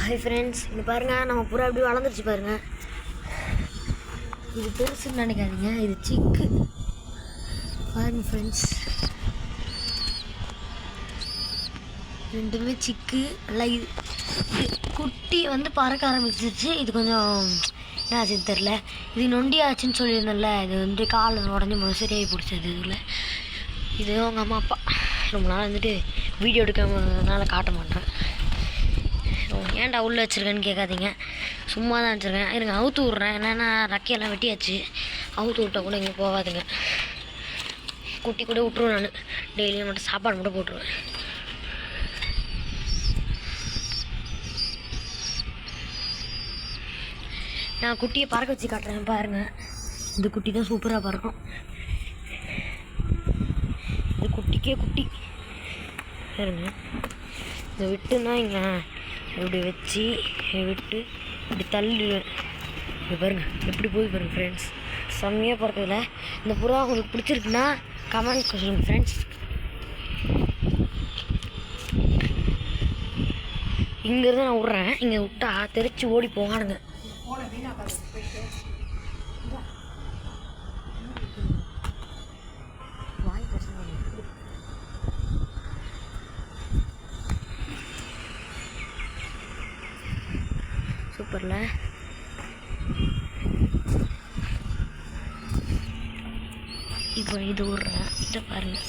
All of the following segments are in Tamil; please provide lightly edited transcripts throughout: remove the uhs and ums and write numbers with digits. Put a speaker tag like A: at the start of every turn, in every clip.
A: ஹாய் ஃப்ரெண்ட்ஸ், இங்கே பாருங்கள், நம்ம புறா எப்படி வளர்ந்துருச்சு பாருங்கள். இது பெருசுன்னு நினைக்காதீங்க, இது சிக்கு பாருங்க ஃப்ரெண்ட்ஸ். ரெண்டுமே சிக்கு. நல்லா இது குட்டி பறக்க ஆரம்பிச்சிருச்சு. இது கொஞ்சம் என்ன ஆச்சுன்னு தெரில. இது நொண்டி ஆச்சுன்னு சொல்லியிருந்தேன்ல, இது கால் உடஞ்சி சரியாகி பிடிச்சது. இது அவங்க அம்மா அப்பா ரொம்ப நாள் வீடியோ எடுக்காமனால காட்ட மாட்டேன். ஏன்டா உள்ளே வச்சுருக்கேன்னு கேட்காதீங்க, சும்மா தான் வச்சுருக்கேன். இருங்க, அவுத்து விட்றேன். என்னென்னா ரக்கையெல்லாம் வெட்டியாச்சு. அவுத்து விட்டால் கூட இங்கே போகாதுங்க. குட்டி கூட விட்ருவேன். நான் டெய்லியும் மட்டும் சாப்பாடு மட்டும் போட்டுருவேன். நான் குட்டியை பறக்க வச்சு காட்டுறேன் பாருங்கள். இந்த குட்டி தான் சூப்பராக பறக்கும். இது குட்டிக்கே குட்டி பாருங்க. இதை விட்டுன்னா இங்கே இப்படி வச்சு விட்டு இப்படி தள்ளிடுவேன். இது பாருங்கள் எப்படி போய் பாருங்கள் ஃப்ரெண்ட்ஸ். செம்மையாக பறக்கிறதுல இந்த புறா உங்களுக்கு பிடிச்சிருக்குன்னா கமெண்ட் சொல்லுங்கள் ஃப்ரெண்ட்ஸ். இங்கேருந்து நான் விட்றேன். இங்கே விட்டா தெரிச்சு ஓடி போகானுங்க. சூப்பரில் இப்போ இது விட்றேன். இதை பாருங்கள்.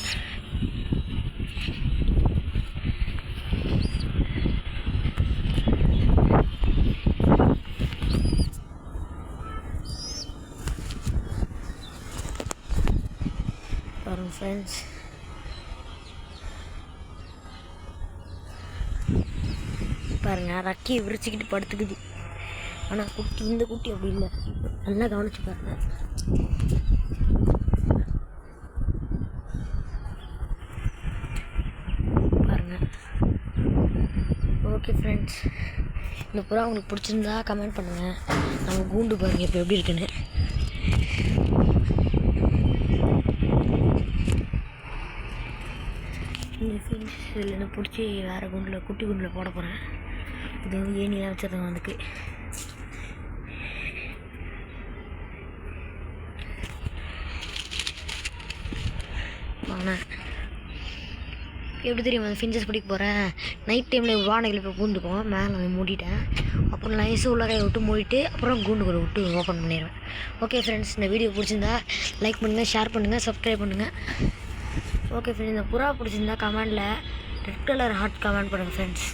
A: பாருங்கள் ஃப்ரெண்ட்ஸ், பாருங்கள் ரக்கையை விரிச்சிக்கிட்டு படுத்துக்குது. ஆனால் இந்த குட்டி அப்படி இல்லை. நல்லா கவனிச்சு பாருங்க. பாருங்கள். ஓகே ஃப்ரெண்ட்ஸ், இந்த புறா உங்களுக்கு பிடிச்சிருந்தா கமெண்ட் பண்ணுங்கள். நம்ம கூண்டு பாருங்கள் இப்போ எப்படி இருக்குன்னு. இந்த ஃப்ரெண்ட்ஸ், இதில் என்ன பிடிச்சி வேறு குண்டில் குட்டி குண்டில் போட போகிறேன். இது ஏனிலாம் வச்சுருந்தாங்க அதுக்கு. ஆனால் எப்படி தெரியுமா அந்த ஃபின்சஸ் பிடிக்க போகிறேன். நைட் டைமில் வானைகள் இப்போ பூந்துக்கும். மேலே மூடிட்டேன். அப்புறம் நைஸு உள்ளாரையை விட்டு மூடிட்டு அப்புறம் கூண்டுக்குள்ளே விட்டு ஓப்பன் பண்ணிடுவேன். ஓகே ஃப்ரெண்ட்ஸ், இந்த வீடியோ பிடிச்சிருந்தா லைக் பண்ணுங்கள், ஷேர் பண்ணுங்கள், சப்ஸ்கிரைப் பண்ணுங்கள். ஓகே ஃப்ரெண்ட்ஸ், இந்த புறா பிடிச்சிருந்தா கமெண்டில் ரெட் கலர் ஹார்ட் கமெண்ட் பண்ணுங்கள் ஃப்ரெண்ட்ஸ்.